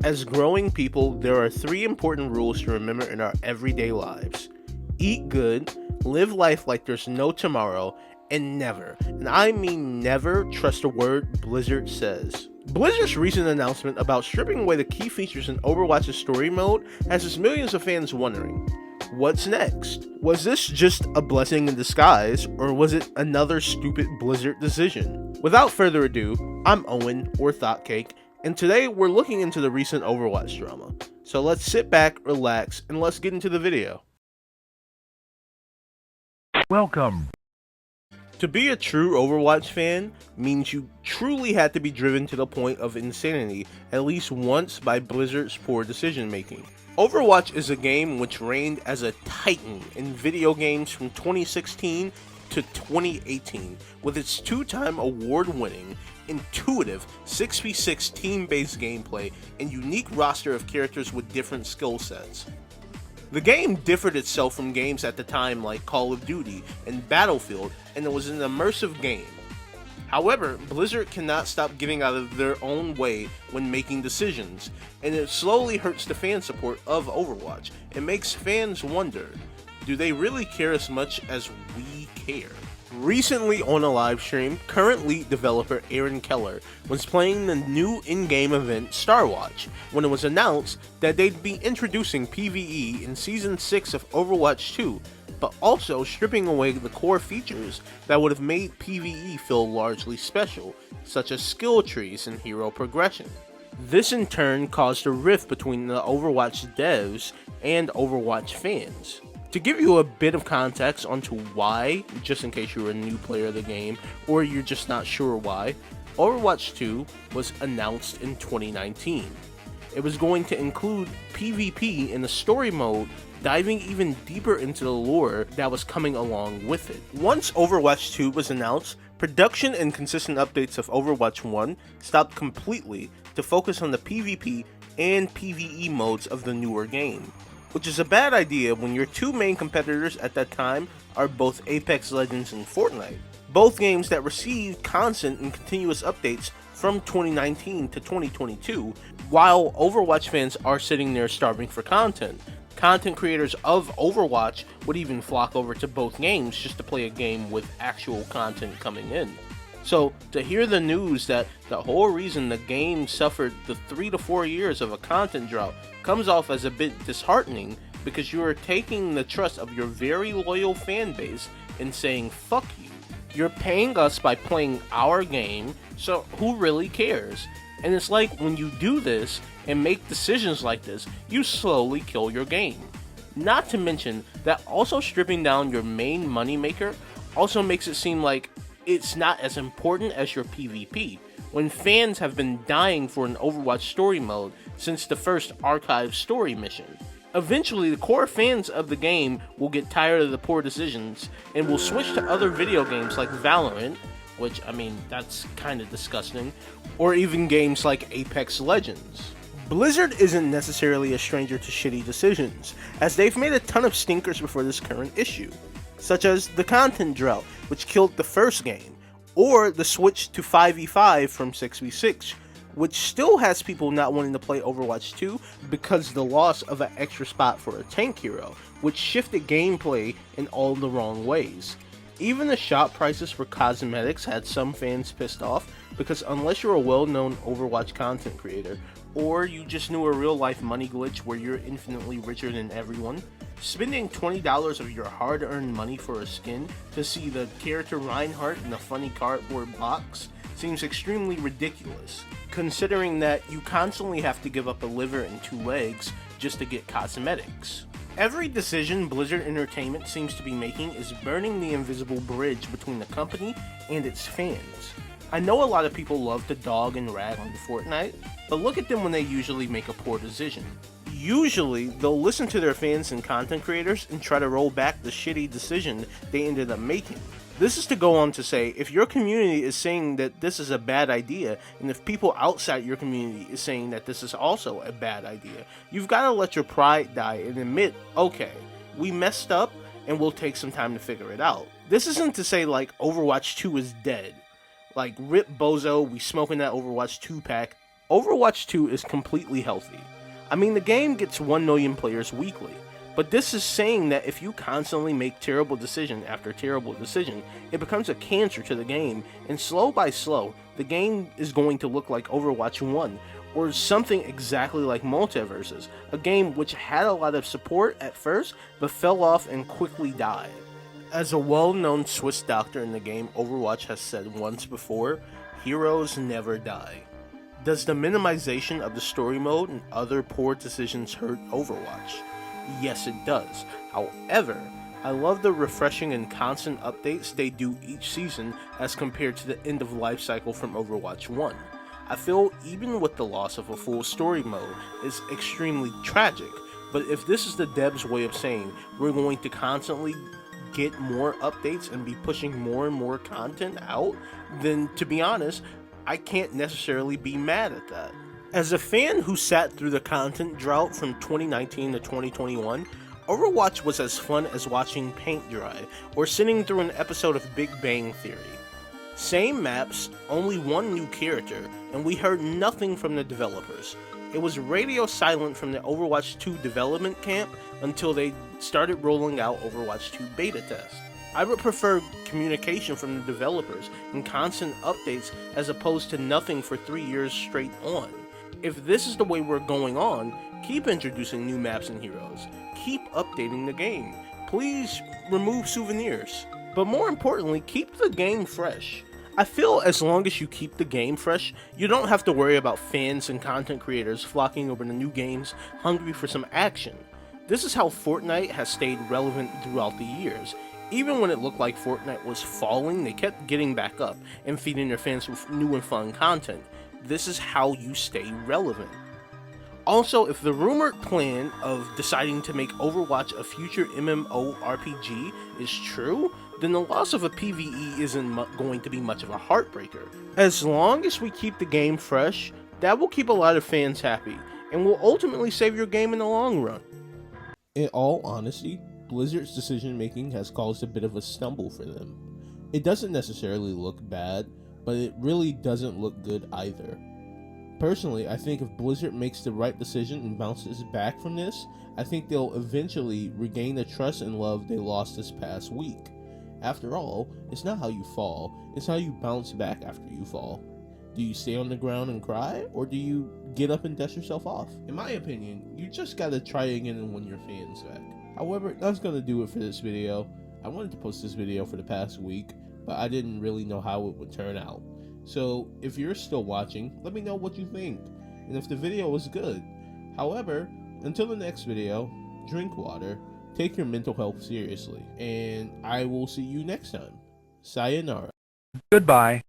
As growing people, there are 3 important rules to remember in our everyday lives. Eat good, live life like there's no tomorrow, and never, and I mean never, trust a word Blizzard says. Blizzard's recent announcement about stripping away the key features in Overwatch's story mode has its millions of fans wondering, what's next? Was this just a blessing in disguise, or was it another stupid Blizzard decision? Without further ado, I'm Owen, or Thoughtcake, and today we're looking into the recent Overwatch drama. So let's sit back, relax, and let's get into the video. Welcome. To be a true Overwatch fan means you truly had to be driven to the point of insanity at least once by Blizzard's poor decision making. Overwatch is a game which reigned as a titan in video games from 2016 to 2018 with its 2-time award-winning, intuitive 6v6 team-based gameplay and unique roster of characters with different skill sets. The game differed itself from games at the time like Call of Duty and Battlefield, and it was an immersive game. However, Blizzard cannot stop giving out of their own way when making decisions, and it slowly hurts the fan support of Overwatch. It makes fans wonder, do they really care as much as we care? Recently on a live stream, current lead developer Aaron Keller was playing the new in-game event Starwatch when it was announced that they'd be introducing PvE in Season 6 of Overwatch 2, but also stripping away the core features that would have made PvE feel largely special, such as skill trees and hero progression. This in turn caused a rift between the Overwatch devs and Overwatch fans. To give you a bit of context onto why, just in case you're a new player of the game, or you're just not sure why, Overwatch 2 was announced in 2019. It was going to include PvP in the story mode, diving even deeper into the lore that was coming along with it. Once Overwatch 2 was announced, production and consistent updates of Overwatch 1 stopped completely to focus on the PvP and PvE modes of the newer game, which is a bad idea when your 2 main competitors at that time are both Apex Legends and Fortnite, both games that received constant and continuous updates from 2019 to 2022, while Overwatch fans are sitting there starving for content. Content creators of Overwatch would even flock over to both games just to play a game with actual content coming in. So, to hear the news that the whole reason the game suffered the 3 to 4 years of a content drought comes off as a bit disheartening, because you are taking the trust of your very loyal fan base and saying, fuck you. You're paying us by playing our game, so who really cares? And it's like when you do this and make decisions like this, you slowly kill your game. Not to mention that also stripping down your main moneymaker also makes it seem like it's not as important as your PvP, when fans have been dying for an Overwatch story mode since the first archive story mission. Eventually, the core fans of the game will get tired of the poor decisions and will switch to other video games like Valorant, which, I mean, that's kind of disgusting, or even games like Apex Legends. Blizzard isn't necessarily a stranger to shitty decisions, as they've made a ton of stinkers before this current issue, such as the content drought, which killed the first game, or the switch to 5v5 from 6v6, which still has people not wanting to play Overwatch 2 because the loss of an extra spot for a tank hero, which shifted gameplay in all the wrong ways. Even the shop prices for cosmetics had some fans pissed off, because unless you're a well-known Overwatch content creator, or you just knew a real-life money glitch where you're infinitely richer than everyone, spending $20 of your hard-earned money for a skin to see the character Reinhardt in a funny cardboard box seems extremely ridiculous, considering that you constantly have to give up a liver and 2 legs just to get cosmetics. Every decision Blizzard Entertainment seems to be making is burning the invisible bridge between the company and its fans. I know a lot of people love to dog and rag on Fortnite, but look at them when they usually make a poor decision. Usually, they'll listen to their fans and content creators and try to roll back the shitty decision they ended up making. This is to go on to say, if your community is saying that this is a bad idea, and if people outside your community is saying that this is also a bad idea, you've got to let your pride die and admit, okay, we messed up and we'll take some time to figure it out. This isn't to say like Overwatch 2 is dead. Like, rip bozo, we smoking that Overwatch 2 pack, Overwatch 2 is completely healthy. I mean, the game gets 1 million players weekly, but this is saying that if you constantly make terrible decision after terrible decision, it becomes a cancer to the game, and slow by slow, the game is going to look like Overwatch 1, or something exactly like Multiverses, a game which had a lot of support at first, but fell off and quickly died. As a well-known Swiss doctor in the game, Overwatch has said once before, heroes never die. Does the minimization of the story mode and other poor decisions hurt Overwatch? Yes, it does. However, I love the refreshing and constant updates they do each season as compared to the end of life cycle from Overwatch 1. I feel even with the loss of a full story mode is extremely tragic, but if this is the devs' way of saying we're going to constantly get more updates and be pushing more and more content out, then to be honest, I can't necessarily be mad at that. As a fan who sat through the content drought from 2019 to 2021, Overwatch was as fun as watching paint dry or sitting through an episode of Big Bang Theory. Same maps, only one new character, and we heard nothing from the developers. It was radio silent from the Overwatch 2 development camp until they started rolling out Overwatch 2 beta test. I would prefer communication from the developers and constant updates as opposed to nothing for 3 years straight on. If this is the way we're going on, keep introducing new maps and heroes. Keep updating the game. Please remove souvenirs. But more importantly, keep the game fresh. I feel as long as you keep the game fresh, you don't have to worry about fans and content creators flocking over the new games hungry for some action. This is how Fortnite has stayed relevant throughout the years. Even when it looked like Fortnite was falling, they kept getting back up and feeding their fans with new and fun content. This is how you stay relevant. Also, if the rumored plan of deciding to make Overwatch a future MMORPG is true, then the loss of a PvE isn't going to be much of a heartbreaker. As long as we keep the game fresh, that will keep a lot of fans happy, and will ultimately save your game in the long run. In all honesty, Blizzard's decision making has caused a bit of a stumble for them. It doesn't necessarily look bad, but it really doesn't look good either. Personally, I think if Blizzard makes the right decision and bounces back from this, I think they'll eventually regain the trust and love they lost this past week. After all, it's not how you fall, it's how you bounce back after you fall. Do you stay on the ground and cry, or do you get up and dust yourself off? In my opinion, you just gotta try again and win your fans back. However, that's gonna do it for this video. I wanted to post this video for the past week, but I didn't really know how it would turn out. So, if you're still watching, let me know what you think, and if the video was good. However, until the next video, drink water, take your mental health seriously, and I will see you next time. Sayonara. Goodbye.